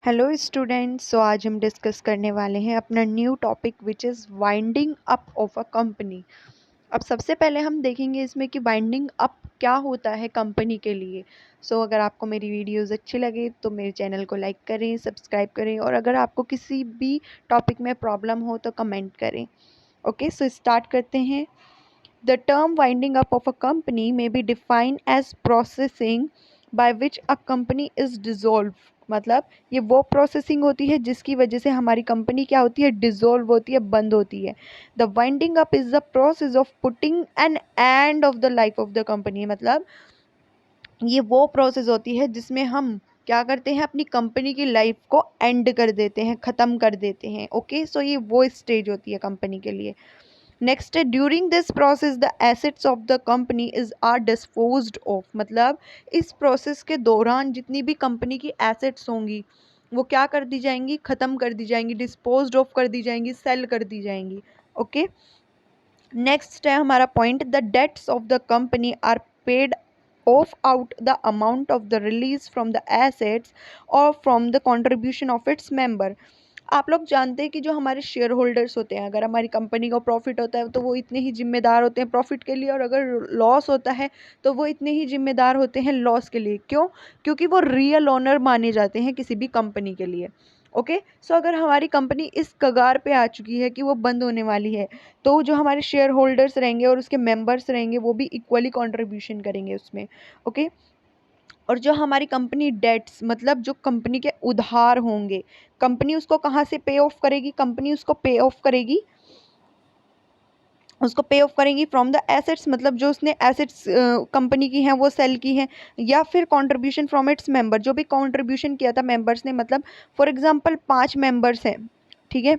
Hello students. सो आज हम discuss करने वाले हैं अपना new topic which is winding up of a company. अब सबसे पहले हम देखेंगे इसमें कि वाइंडिंग अप क्या होता है कंपनी के लिए। अगर आपको मेरी वीडियोस अच्छी लगे तो मेरे चैनल को लाइक करें, सब्सक्राइब करें, और अगर आपको किसी भी टॉपिक में प्रॉब्लम हो तो कमेंट करें। ओके, सो स्टार्ट करते हैं। The term winding up of a company may be defined as processing by which a company is dissolved। मतलब ये वो प्रोसेसिंग होती है जिसकी वजह से हमारी कंपनी क्या होती है, डिसॉल्व होती है, बंद होती है। The winding up is the process of putting an end of the life of the company. मतलब ये वो प्रोसेस होती है जिसमें हम क्या करते हैं, अपनी कंपनी की लाइफ को एंड कर देते हैं, ख़त्म कर देते हैं। ओके, सो ये वो स्टेज होती है कंपनी के लिए। नेक्स्ट है, during this process the assets of the company is are disposed of. मतलब इस प्रोसेस के दौरान जितनी भी कंपनी की एसेट्स होंगी वो क्या कर दी जाएंगी, ख़त्म कर दी जाएंगी, डिस्पोज्ड ऑफ कर दी जाएंगी, सेल कर दी जाएंगी। ओके, नेक्स्ट है हमारा point, the debts of the company are paid off out the amount of the release from the assets और from the contribution of its member. आप लोग जानते हैं कि जो हमारे शेयर होल्डर्स होते हैं, अगर हमारी कंपनी को प्रॉफिट होता है तो वो इतने ही जिम्मेदार होते हैं प्रॉफिट के लिए, और अगर लॉस होता है तो वो इतने ही जिम्मेदार होते हैं लॉस के लिए। क्यों? क्योंकि वो रियल ओनर माने जाते हैं किसी भी कंपनी के लिए। ओके, सो अगर हमारी कंपनी इस कगार पे आ चुकी है कि वो बंद होने वाली है, तो जो हमारे शेयर होल्डर्स रहेंगे और उसके मेंबर्स रहेंगे वो भी इक्वली कंट्रीब्यूशन करेंगे उसमें। ओके, और जो हमारी कंपनी डेट्स, मतलब जो कंपनी के उधार होंगे, कंपनी उसको कहाँ से पे ऑफ करेगी, कंपनी उसको पे ऑफ करेगी, फ्रॉम द एसेट्स। मतलब जो उसने एसेट्स कंपनी की हैं वो सेल की हैं, या फिर कंट्रीब्यूशन फ्रॉम इट्स मेंबर, जो भी कंट्रीब्यूशन किया था मेंबर्स ने। मतलब फॉर एग्जांपल 5 मेंबर्स हैं, ठीक है,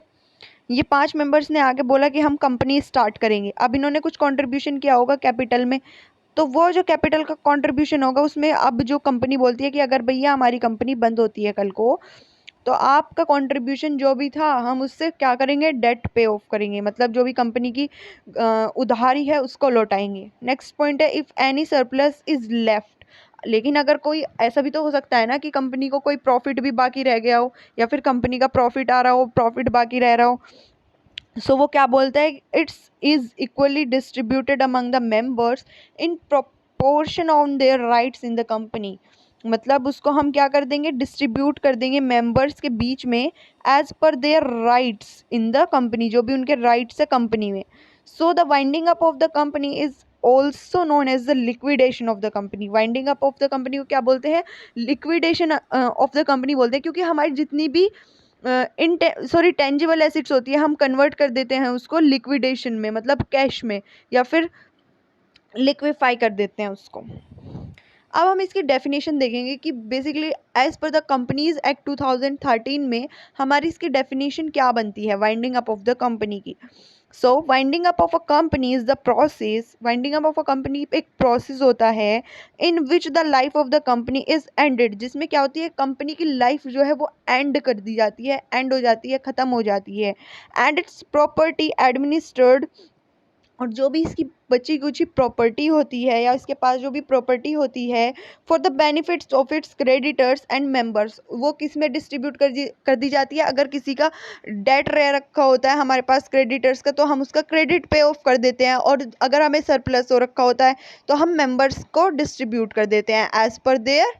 ये 5 मेंबर्स ने आगे बोला कि हम कंपनी स्टार्ट करेंगे। अब इन्होंने कुछ कंट्रीब्यूशन किया होगा कैपिटल में, तो वो जो कैपिटल का कंट्रीब्यूशन होगा उसमें अब जो कंपनी बोलती है कि अगर भैया हमारी कंपनी बंद होती है कल को, तो आपका कंट्रीब्यूशन जो भी था हम उससे क्या करेंगे, डेट पे ऑफ करेंगे। मतलब जो भी कंपनी की उधारी है उसको लौटाएंगे। नेक्स्ट पॉइंट है, if any surplus is left. लेकिन अगर कोई ऐसा भी तो हो सकता है ना कि कंपनी को कोई प्रॉफिट भी बाकी रह गया हो, या फिर कंपनी का प्रॉफिट आ रहा हो, प्रॉफिट बाकी रह रहा हो, वो क्या बोलता है, it's is equally distributed among the members in proportion on their rights in the company. मतलब उसको हम क्या कर देंगे, डिस्ट्रीब्यूट कर देंगे मेंबर्स के बीच में एज पर their rights in the company, जो भी उनके राइट्स है कंपनी में। So the winding up of the company is also known as the liquidation of the company. Winding up of the company को क्या बोलते हैं, लिक्विडेशन ऑफ द कंपनी बोलते हैं, क्योंकि हमारी जितनी भी टेंजिबल एसिड्स होती है हम कन्वर्ट कर देते हैं उसको लिक्विडेशन में, मतलब कैश में, या फिर लिक्विफाई कर देते हैं उसको। अब हम इसकी डेफिनेशन देखेंगे कि basically as per the companies act 2013 में हमारी इसकी डेफिनेशन क्या बनती है winding up of the company की। Winding up of a company is the process, winding up of a company एक प्रोसेस होता है in which the life of the company is ended, जिसमें क्या होती है, कंपनी की लाइफ जो है वो एंड कर दी जाती है, एंड हो जाती है, ख़त्म हो जाती है। एंड इट्स प्रॉपर्टी एडमिनिस्ट्रेड, और जो भी इसकी बची कुची प्रॉपर्टी होती है या इसके पास जो भी प्रॉपर्टी होती है, for the benefits of its creditors and members, वो किस में डिस्ट्रीब्यूट कर दी जाती है। अगर किसी का डेट रह रखा होता है हमारे पास क्रेडिटर्स का, तो हम उसका क्रेडिट पे ऑफ कर देते हैं, और अगर हमें सरप्लस हो रखा होता है तो हम मेंबर्स को डिस्ट्रीब्यूट कर देते हैं एज पर देयर,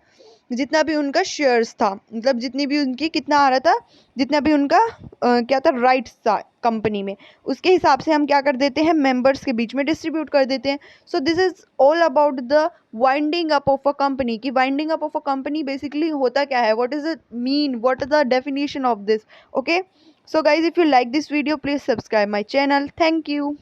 जितना भी उनका शेयर्स था, मतलब जितनी भी उनकी कितना आ रहा था, जितना भी उनका क्या था, राइट्स था कंपनी में, उसके हिसाब से हम क्या कर देते हैं, मेंबर्स के बीच में डिस्ट्रीब्यूट कर देते हैं। So this is all about the winding up of a company. की winding up of a company basically होता क्या है, what is it mean, what is the definition of this. Okay, so guys, if you like this video please subscribe my channel. Thank you.